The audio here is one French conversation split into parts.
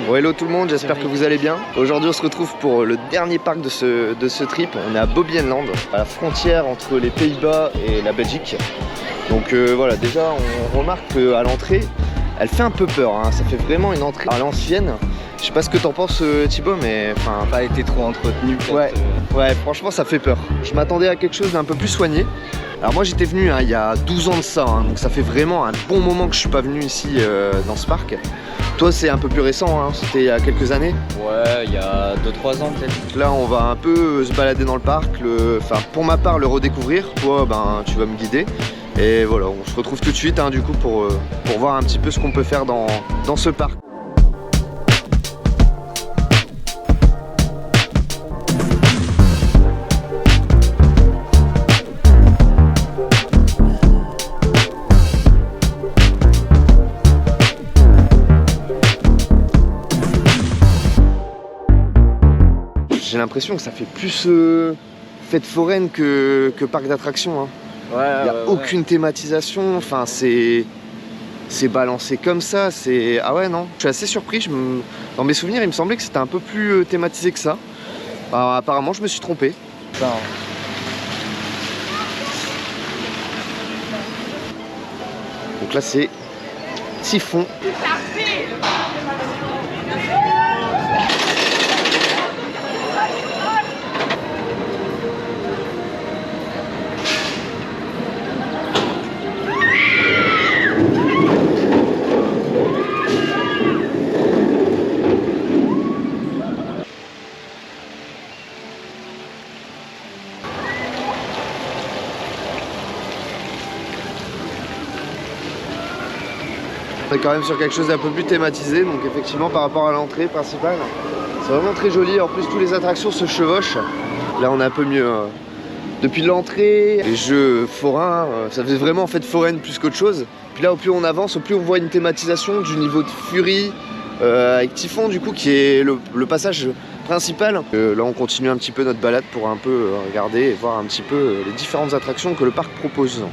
Bon, hello tout le monde, j'espère que vous allez bien. Aujourd'hui on se retrouve pour le dernier parc de ce trip. On est à Bobbejaanland, à la frontière entre les Pays-Bas et la Belgique. Donc voilà, déjà on remarque qu'à l'entrée, elle fait un peu peur, hein. Ça fait vraiment une entrée à l'ancienne. Je sais pas ce que t'en penses Thibaut, mais enfin... Pas été trop entretenu ouais, ouais, franchement ça fait peur. Je m'attendais à quelque chose d'un peu plus soigné. Alors moi j'étais venu il y a 12 ans de ça, hein, donc ça fait vraiment un bon moment que je suis pas venu ici dans ce parc. Toi c'est un peu plus récent, hein, c'était il y a quelques années. Ouais, il y a 2-3 ans peut-être. Là on va un peu se balader dans le parc, enfin pour ma part le redécouvrir. Toi ben tu vas me guider. Et voilà, on se retrouve tout de suite hein, du coup pour voir un petit peu ce qu'on peut faire dans ce parc. J'ai l'impression que ça fait plus fête foraine que parc d'attractions. Hein. Ouais, il n'y a aucune thématisation, enfin c'est balancé comme ça, c'est... Ah ouais non, je suis assez surpris, dans mes souvenirs il me semblait que c'était un peu plus thématisé que ça. Alors, apparemment je me suis trompé. Non. Donc là c'est Typhon. On est quand même sur quelque chose d'un peu plus thématisé, donc effectivement par rapport à l'entrée principale, c'est vraiment très joli. En plus tous les attractions se chevauchent. Là on est un peu mieux. Depuis l'entrée, les jeux forains, ça faisait vraiment en fait foraine plus qu'autre chose. Puis là au plus on avance, au plus on voit une thématisation du niveau de Fury avec Typhon du coup qui est le passage principal. Là on continue un petit peu notre balade pour un peu regarder et voir un petit peu les différentes attractions que le parc propose.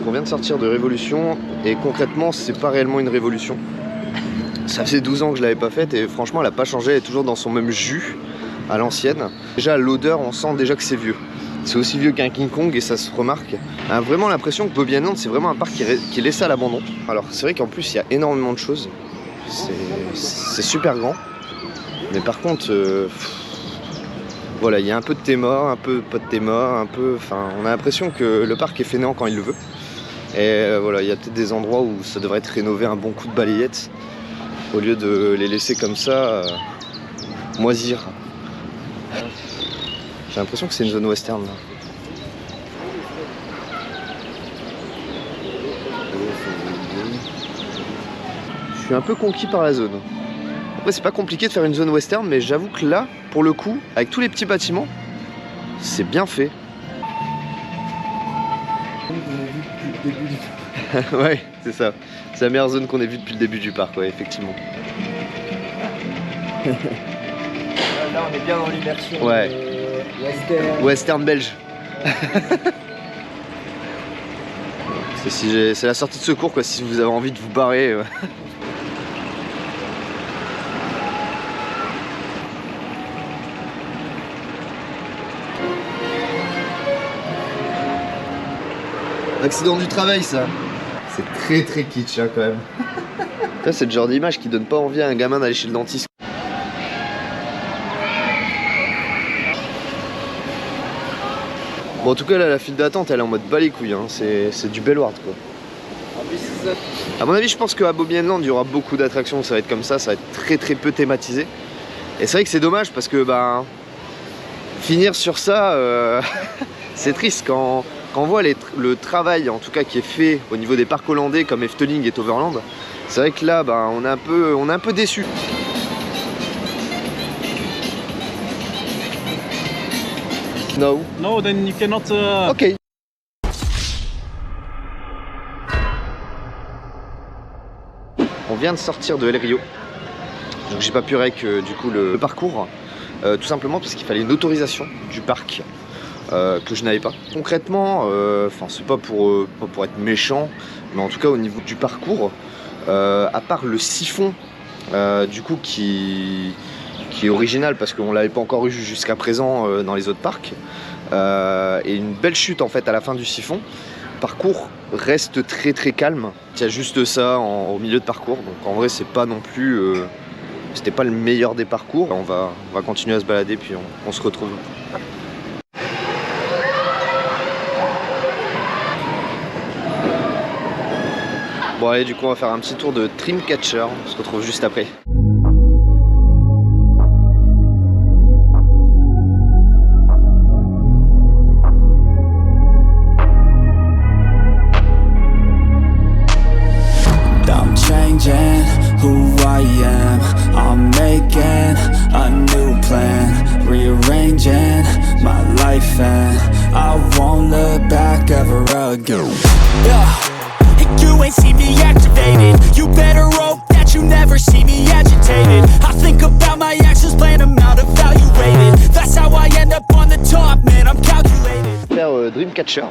On vient de sortir de Révolution et concrètement c'est pas réellement une révolution. Ça faisait 12 ans que je l'avais pas faite et franchement elle a pas changé, elle est toujours dans son même jus à l'ancienne. Déjà l'odeur on sent déjà que c'est vieux. C'est aussi vieux qu'un King Kong et ça se remarque. On a vraiment l'impression que Bobbejaanland c'est vraiment un parc qui est laissé à l'abandon. Alors c'est vrai qu'en plus il y a énormément de choses. C'est super grand. Mais par contre voilà il y a un peu de théma, un peu pas de théma, un peu... Enfin on a l'impression que le parc est fainéant quand il le veut. Et voilà, il y a peut-être des endroits où ça devrait être rénové un bon coup de balayette au lieu de les laisser comme ça moisir. J'ai l'impression que c'est une zone western là. Je suis un peu conquis par la zone. Après c'est pas compliqué de faire une zone western, mais j'avoue que là, pour le coup, avec tous les petits bâtiments, c'est bien fait. Ouais, c'est ça. C'est la meilleure zone qu'on ait vue depuis le début du parc, ouais, effectivement. Là, on est bien dans l'immersion. Ouais. Western belge. C'est la sortie de secours, quoi, si vous avez envie de vous barrer. Accident du travail, ça. C'est très très kitsch hein, quand même. Ça c'est le genre d'image qui donne pas envie à un gamin d'aller chez le dentiste. Bon, en tout cas, là, la file d'attente, elle est en mode bas les couilles, hein. C'est du Bellward, quoi. À mon avis, je pense qu'à Bobby Land, il y aura beaucoup d'attractions, ça va être comme ça va être très très peu thématisé. Et c'est vrai que c'est dommage parce que bah, finir sur ça, c'est triste quand on voit le travail en tout cas qui est fait au niveau des parcs hollandais comme Efteling et Toverland. C'est vrai que là, bah, on est un peu déçus. No. No, then you cannot. Ok. On vient de sortir de El Rio, donc j'ai pas pu rec du coup le parcours, tout simplement parce qu'il fallait une autorisation du parc que je n'avais pas. Concrètement, enfin c'est pas pour être méchant, mais en tout cas au niveau du parcours, à part le siphon du coup qui est original parce qu'on l'avait pas encore eu jusqu'à présent dans les autres parcs, et une belle chute en fait à la fin du siphon. Le parcours reste très très calme. Il y a juste ça au milieu de parcours, donc en vrai c'est pas non plus c'était pas le meilleur des parcours. On va continuer à se balader puis on se retrouve. Bon allez, du coup on va faire un petit tour de Dreamcatcher, on se retrouve juste après. Who I am, I'm making a new plan, rearranging my life and I won't look back ever again. You ain't see me activated, you better hope that you never see me agitated. I think about my actions, plan them out, evaluated. That's how I end up on the top, man, I'm calculated. Faire Dreamcatcher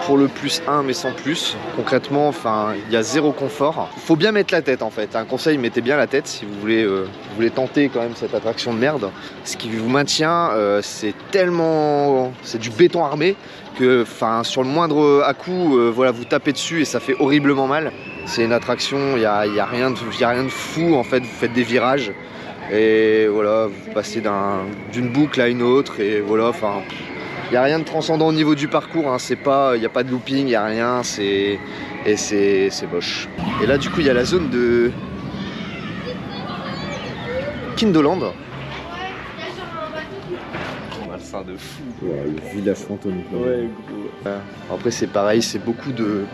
pour le +1 mais sans plus. Concrètement, enfin, il y a zéro confort. Faut bien mettre la tête en fait. Un conseil, mettez bien la tête si vous voulez tenter quand même cette attraction de merde. Ce qui vous maintient, c'est du béton armé que, enfin, sur le moindre à-coup, voilà, vous tapez dessus et ça fait horriblement mal. C'est une attraction, il y a rien de fou en fait. Vous faites des virages et voilà, vous passez d'une boucle à une autre et voilà, enfin. Il n'y a rien de transcendant au niveau du parcours, hein. Il n'y a pas de looping, il n'y a rien, et c'est moche. Et là du coup il y a la zone de Kindoland. Malsain de fou. Ouais, le village fantôme. Ouais, gros. Après c'est pareil, c'est beaucoup de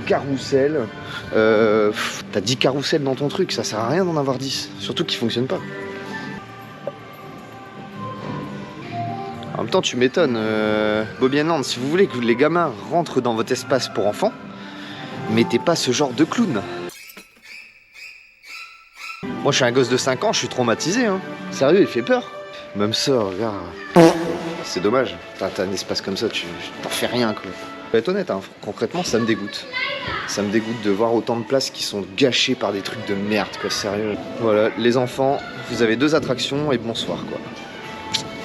carrousels. T'as 10 carrousels dans ton truc, ça sert à rien d'en avoir 10, surtout qu'ils ne fonctionnent pas. En même temps, tu m'étonnes, Bobby Land, si vous voulez que les gamins rentrent dans votre espace pour enfants, mettez pas ce genre de clown. Moi, je suis un gosse de 5 ans, je suis traumatisé, hein. Sérieux, il fait peur. Même ça, regarde. C'est dommage. T'as un espace comme ça, tu t'en fais rien, quoi. Je vais être honnête, hein, concrètement, ça me dégoûte. Ça me dégoûte de voir autant de places qui sont gâchées par des trucs de merde, quoi, sérieux. Voilà, les enfants, vous avez 2 attractions et bonsoir, quoi.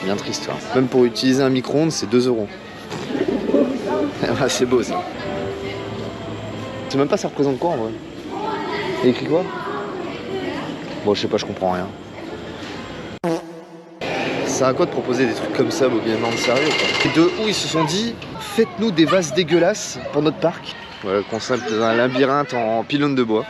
Bien triste, hein. Même pour utiliser un micro-ondes, c'est 2 €. Ah, c'est beau ça. Je sais même pas ça représente quoi en vrai. Il écrit quoi? Bon, je sais pas, je comprends rien. Ça a quoi de proposer des trucs comme ça, Bobby Land, sérieux quoi. Et de où ils se sont dit, faites-nous des vases dégueulasses pour notre parc. Voilà, le concept d'un labyrinthe en pylône de bois.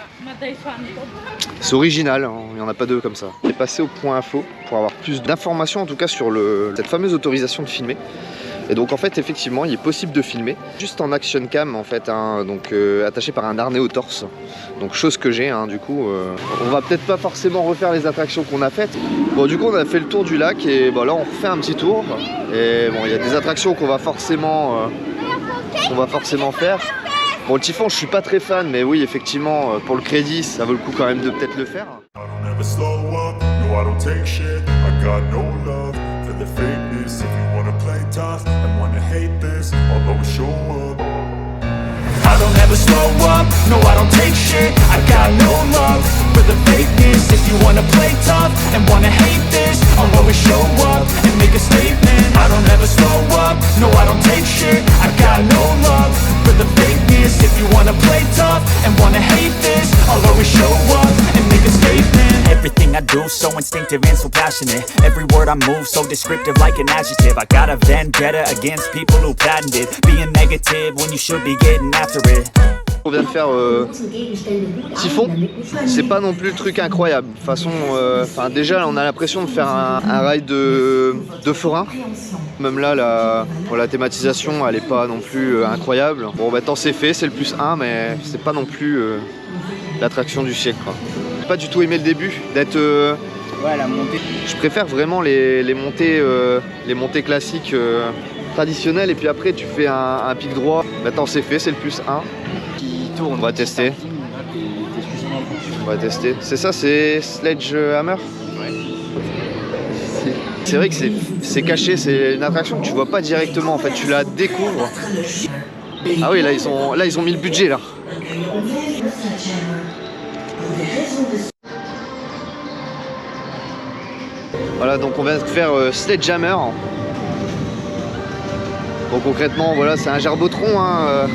C'est original, hein, il n'y en a pas 2 comme ça. On est passé au point info pour avoir plus d'informations en tout cas sur cette fameuse autorisation de filmer. Et donc en fait effectivement il est possible de filmer juste en action cam en fait, hein, donc attaché par un harnais au torse. Donc chose que j'ai, hein, du coup on va peut-être pas forcément refaire les attractions qu'on a faites. Bon du coup on a fait le tour du lac et bon là on refait un petit tour. Et bon il y a des attractions qu'on va forcément faire. Bon, le typhon, je suis pas très fan, mais oui, effectivement, pour le crédit, ça vaut le coup quand même de peut-être le faire. I don't ever slow up, no I don't take shit. I got no love for the fakeness. If you wanna play tough and wanna hate this, I'll always show up and make a statement. I don't ever slow up, no I don't take shit. I got no love for the fakeness. If you wanna play tough and wanna hate this, I'll always show up and make a statement. Everything everything I do, so instinctive and so passionate. Every word I move, so descriptive like an adjective. I got a vendetta against people who patented being negative when you should be getting after it. On vient de faire Typhon, c'est pas non plus le truc incroyable. De toute façon, déjà là, on a l'impression de faire un ride de forain. Même là, la thématisation, elle est pas non plus incroyable. Bon, maintenant c'est fait, c'est le +1, mais c'est pas non plus l'attraction du siècle, quoi. J'ai pas du tout aimé le début, d'être... Ouais, la montée. Je préfère vraiment les montées classiques traditionnelles, et puis après tu fais un pic droit. Maintenant c'est fait, c'est le +1. On va tester. On va tester. C'est ça, c'est Sledgehammer? Ouais. C'est vrai que c'est caché, c'est une attraction que tu vois pas directement en fait, tu la découvres. Ah oui, là ils ont mis le budget là. Voilà, donc on vient de faire Sledgehammer. Bon, concrètement, voilà, c'est un gerbotron, hein,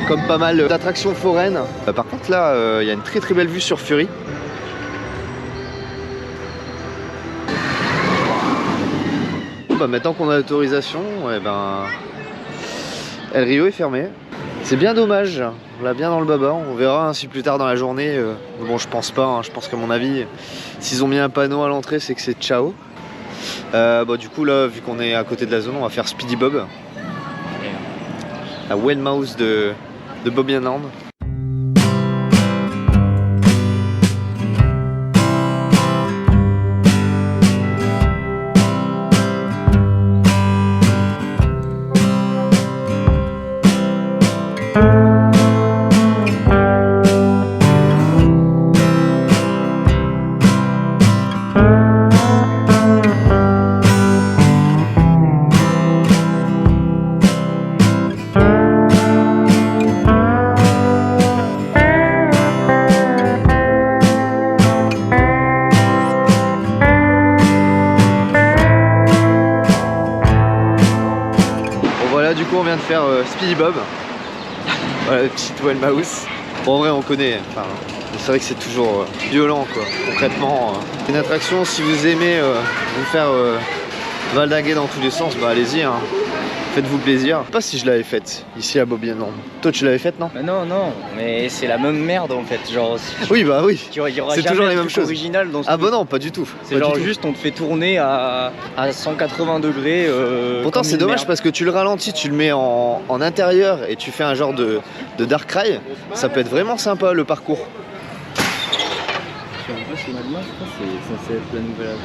comme pas mal d'attractions foraines. Par contre là, il y a une très très belle vue sur Fury. Bah, maintenant qu'on a l'autorisation, El Rio est fermé. C'est bien dommage, on l'a bien dans le baba. On verra hein, si plus tard dans la journée. Bon, je pense pas, hein, je pense qu'à mon avis, s'ils ont mis un panneau à l'entrée, c'est que c'est ciao. Du coup là, vu qu'on est à côté de la zone, on va faire Speedy Bob. La Whale Mouse de Bobby Hand. Du coup on vient de faire Speedy Bob. Voilà, la petite Whale Mouse. Bon, en vrai on connaît, enfin, c'est vrai que c'est toujours violent quoi. Concrètement, une attraction, si vous aimez vous faire valdinguer dans tous les sens, bah allez-y, hein. Faites-vous plaisir. Je sais pas si je l'avais faite ici à Bobby Hand. Toi tu l'avais faite, non? Bah non, mais c'est la même merde en fait. Genre, oui, bah oui. C'est toujours les mêmes choses. Original dans ce bah non, pas du tout. C'est genre juste on te fait tourner à 180 degrés. Pourtant c'est dommage parce que tu le ralentis, tu le mets en intérieur et tu fais un genre de dark ride. Ça peut être vraiment sympa le parcours. Je sais pas si maintenant, je crois que c'est censé être la nouvelle.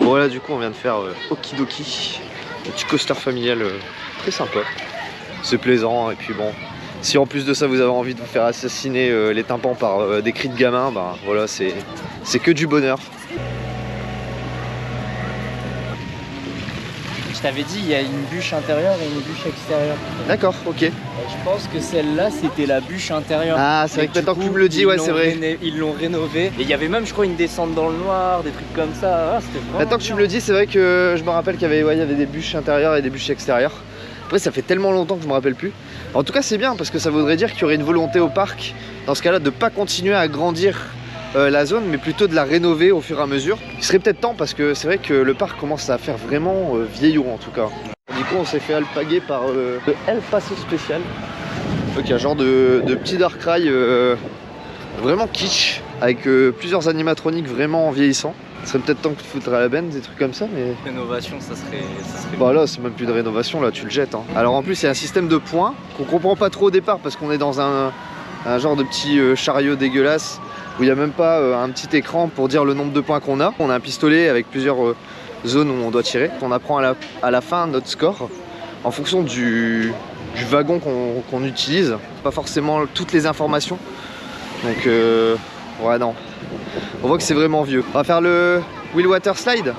Voilà, du coup on vient de faire Okidoki, un petit coaster familial très sympa. C'est plaisant, et puis bon, si en plus de ça vous avez envie de vous faire assassiner les tympans par des cris de gamins, bah voilà, c'est que du bonheur. Je t'avais dit, il y a une bûche intérieure et une bûche extérieure. D'accord, ok. Et je pense que celle-là, c'était la bûche intérieure. Ah, c'est vrai que maintenant que tu me le dis, ouais, c'est vrai. Ils l'ont rénové. Et il y avait même, je crois, une descente dans le noir, des trucs comme ça. Ah, c'était vraiment maintenant que tu me le dis, c'est vrai que je me rappelle qu'il y avait des bûches intérieures et des bûches extérieures. Après, ça fait tellement longtemps que je me rappelle plus. En tout cas, c'est bien parce que ça voudrait dire qu'il y aurait une volonté au parc, dans ce cas-là, de ne pas continuer à agrandir la zone, mais plutôt de la rénover au fur et à mesure. Il serait peut-être temps parce que c'est vrai que le parc commence à faire vraiment vieillot en tout cas. Du coup, on s'est fait alpaguer par le El Paso spécial. Donc, il y a un genre de petit dark ride vraiment kitsch, avec plusieurs animatroniques vraiment vieillissants. Ce serait peut-être temps que tu foutrais à la benne, des trucs comme ça, mais... Rénovation, ça serait bah là, c'est même plus de rénovation, là, tu le jettes. Hein. Alors en plus, il y a un système de points qu'on comprend pas trop au départ parce qu'on est dans un genre de petit chariot dégueulasse où il n'y a même pas un petit écran pour dire le nombre de points qu'on a. On a un pistolet avec plusieurs zones où on doit tirer. On apprend à la fin notre score en fonction du wagon qu'on utilise. Pas forcément toutes les informations. Donc, ouais, non. On voit que c'est vraiment vieux. On va faire le Wheelwater Slide.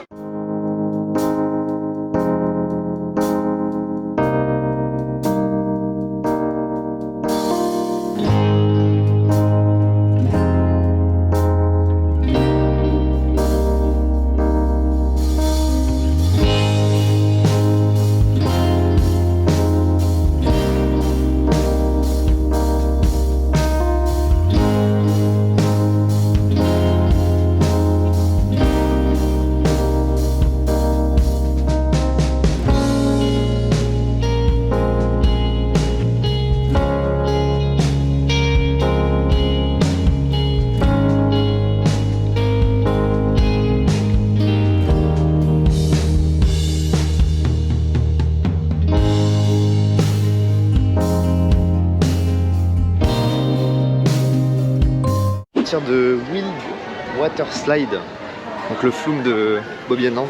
De Wheelwater Slide, donc le flume de Bobby and Land.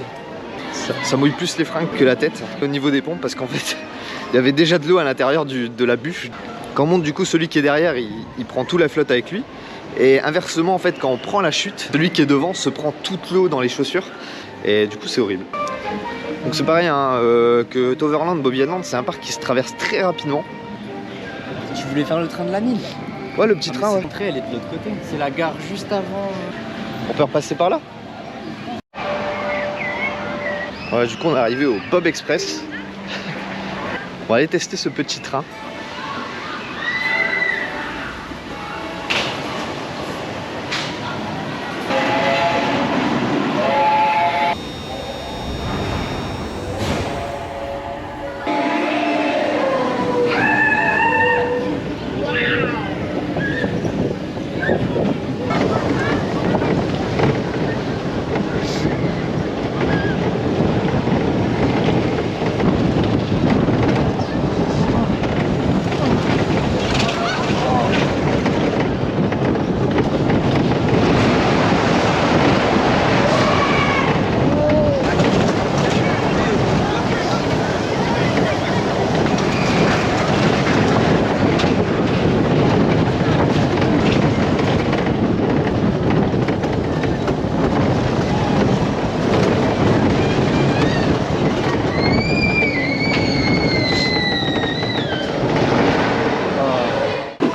Ça mouille plus les fringues que la tête au niveau des pompes parce qu'en fait il y avait déjà de l'eau à l'intérieur de la bûche. Quand on monte, du coup, celui qui est derrière il prend tout la flotte avec lui, et inversement en fait quand on prend la chute, celui qui est devant se prend toute l'eau dans les chaussures et du coup c'est horrible. Donc c'est pareil hein, que Toverland, Bobby and Land, c'est un parc qui se traverse très rapidement. Tu voulais faire le train de la mine? Ouais, le petit train, ouais. L'entrée, elle est de l'autre côté. C'est la gare juste avant. On peut repasser par là. Voilà, du coup, on est arrivé au Bob Express. On va aller tester ce petit train.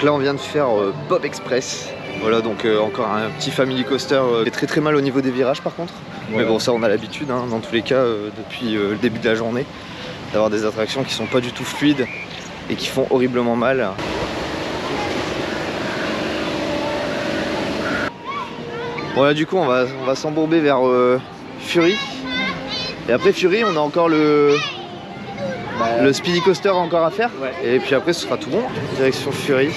Là on vient de faire Bob Express. Voilà, donc encore un petit family coaster qui est très très mal au niveau des virages par contre. Ouais. Mais bon, ça on a l'habitude hein, dans tous les cas depuis le début de la journée d'avoir des attractions qui sont pas du tout fluides et qui font horriblement mal. Bon là du coup on va s'embourber vers Fury. Et après Fury on a encore le Speedy Coaster encore à faire. Ouais. Et puis après ce sera tout bon. Direction Fury.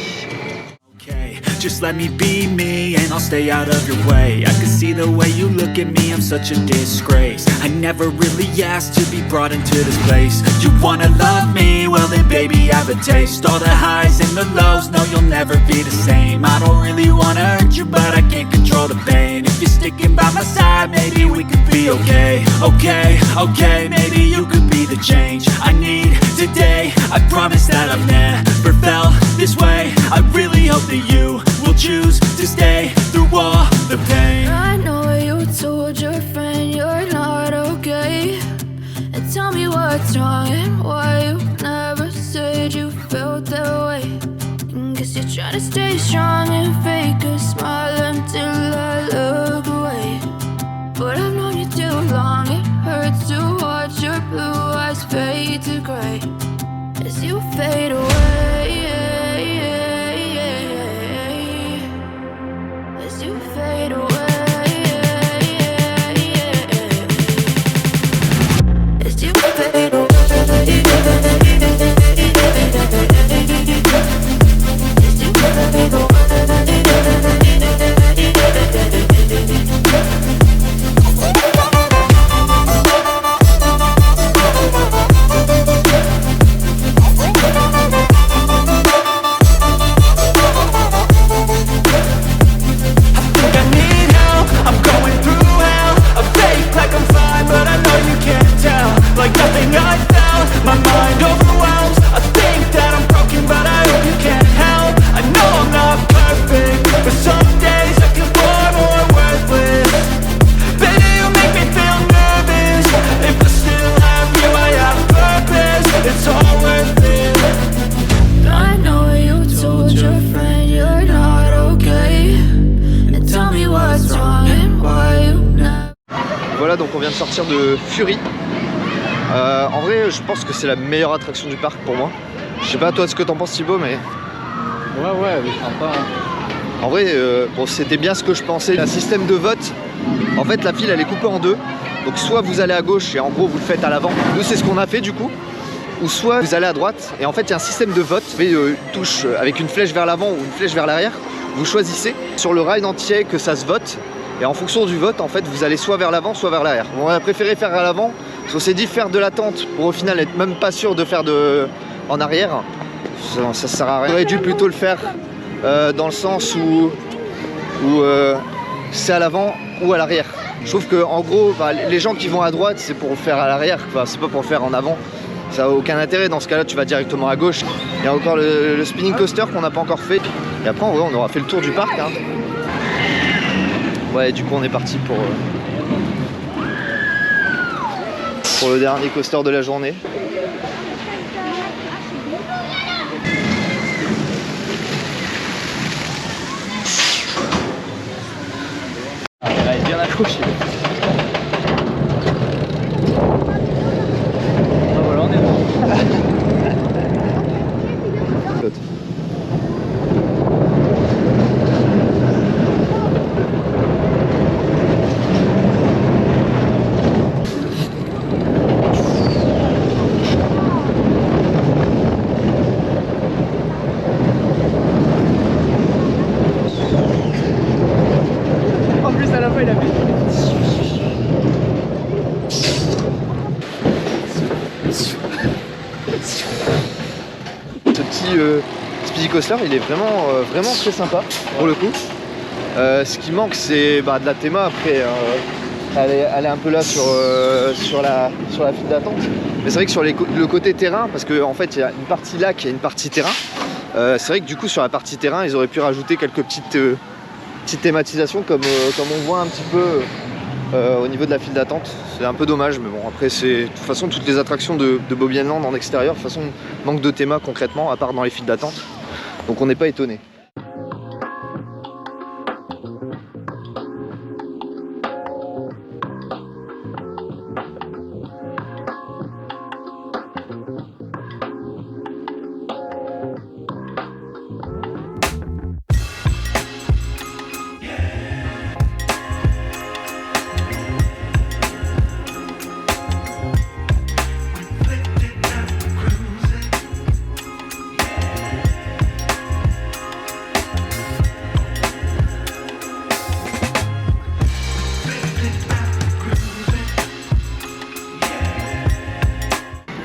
Just let me be me and I'll stay out of your way. I can see the way you look at me, I'm such a disgrace. I never really asked to be brought into this place. You wanna love me? Well then baby I have a taste. All the highs and the lows, no you'll never be the same. I don't really wanna hurt you but I can't control the pain. If you're sticking by my side, maybe we could be okay. Okay, okay, maybe you could be the change I need today. I promise that I've never felt this way. I really hope that you will choose to stay through all the pain. I know you told your friend you're not okay, and tell me what's wrong and why you never said you felt that way. And guess you're trying to stay strong and fake a smile until I look away. But I've known you too long, it hurts to watch your blue eyes fade to gray as you fade away. As you fade away. As you fade away. As you fade away. on vient de sortir de Fury. En vrai, je pense que c'est la meilleure attraction du parc pour moi. Je sais pas toi ce que t'en penses Thibaut, mais... Ouais, elle est sympa. En vrai, bon, c'était bien ce que je pensais. Un système de vote, en fait la file elle est coupée en deux. Donc soit vous allez à gauche et en gros vous le faites à l'avant. Nous c'est ce qu'on a fait du coup. Ou soit vous allez à droite et en fait il y a un système de vote. Vous faites une touche avec une flèche vers l'avant ou une flèche vers l'arrière. Vous choisissez sur le ride entier que ça se vote. Et en fonction du vote, en fait, vous allez soit vers l'avant, soit vers l'arrière. On a préféré faire à l'avant, parce qu'on s'est dit faire de l'attente pour au final être même pas sûr de faire en arrière. Ça sert à rien. On aurait dû plutôt le faire dans le sens où c'est à l'avant ou à l'arrière. Je trouve que en gros, bah, les gens qui vont à droite, c'est pour le faire à l'arrière, c'est pas pour le faire en avant. Ça n'a aucun intérêt, dans ce cas-là, tu vas directement à gauche. Il y a encore le spinning coaster qu'on n'a pas encore fait. Et après, en vrai, on aura fait le tour du parc. Hein. Ouais, du coup on est parti pour le dernier coaster de la journée. Elle est bien accrochée. Ah voilà, on est bon. Speedy Coaster, il est vraiment très sympa pour le coup. Ce qui manque, c'est de la théma après. Elle est un peu là sur la file d'attente. Mais c'est vrai que sur le côté terrain, parce qu'en fait il y a une partie lac et une partie terrain. C'est vrai que du coup sur la partie terrain, ils auraient pu rajouter quelques petites thématisations comme on voit un petit peu au niveau de la file d'attente. C'est un peu dommage, mais bon après de toute façon toutes les attractions de Bobby Land en extérieur, de toute façon manque de théma concrètement, à part dans les files d'attente. Donc on n'est pas étonné.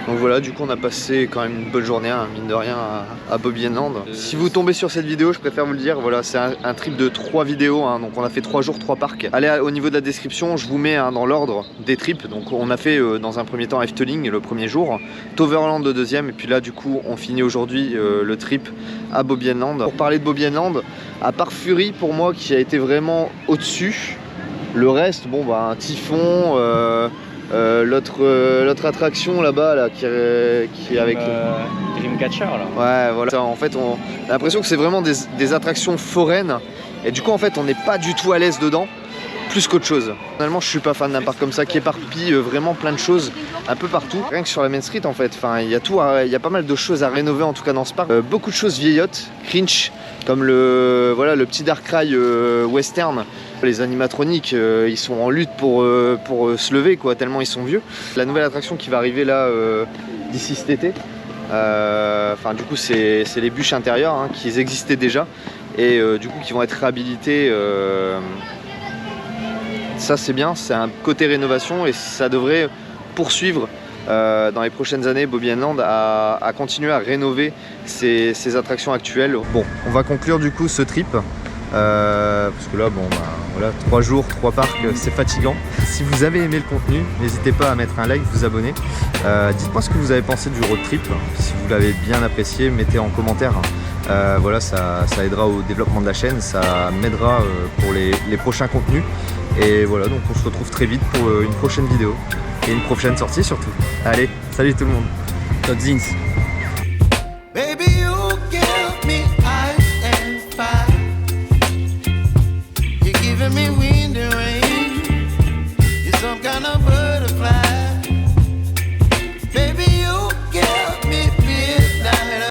Donc voilà, du coup on a passé quand même une bonne journée, hein, mine de rien, à Bobby Land. Si vous tombez sur cette vidéo, je préfère vous le dire, voilà, c'est un trip de 3 vidéos, hein, donc on a fait 3 jours, 3 parcs. Allez au niveau de la description, je vous mets dans l'ordre des trips. Donc on a fait dans un premier temps Efteling le premier jour, Toverland le deuxième, et puis là du coup on finit aujourd'hui le trip à Bobby Land. Pour parler de Bobby Land, à part Fury pour moi qui a été vraiment au-dessus, le reste, bon bah un Typhon, l'autre attraction là-bas là, qui est avec Dreamcatcher là. Ouais voilà, en fait on a l'impression que c'est vraiment des attractions foraines et du coup en fait on n'est pas du tout à l'aise dedans, plus qu'autre chose. Finalement je suis pas fan d'un parc comme ça qui éparpille vraiment plein de choses un peu partout. Rien que sur la Main Street en fait, enfin il y a pas mal de choses à rénover en tout cas dans ce parc. Beaucoup de choses vieillottes, cringe, comme le petit Dark Ride western. Les animatroniques ils sont en lutte pour se lever quoi, tellement ils sont vieux. La nouvelle attraction qui va arriver là d'ici cet été, enfin du coup c'est les bûches intérieures hein, qui existaient déjà et du coup qui vont être réhabilitées. Ça c'est bien, c'est un côté rénovation et ça devrait poursuivre dans les prochaines années Bobby Land à continuer à rénover ces attractions actuelles. Bon, on va conclure du coup ce trip. Parce que là, bon, bah, voilà, 3 jours, 3 parcs, c'est fatigant. Si vous avez aimé le contenu, n'hésitez pas à mettre un like, vous abonner. Dites-moi ce que vous avez pensé du road trip. Si vous l'avez bien apprécié, mettez en commentaire. Voilà, ça aidera au développement de la chaîne, ça m'aidera pour les prochains contenus. Et voilà, donc on se retrouve très vite pour une prochaine vidéo et une prochaine sortie surtout. Allez, salut tout le monde. Tot ziens.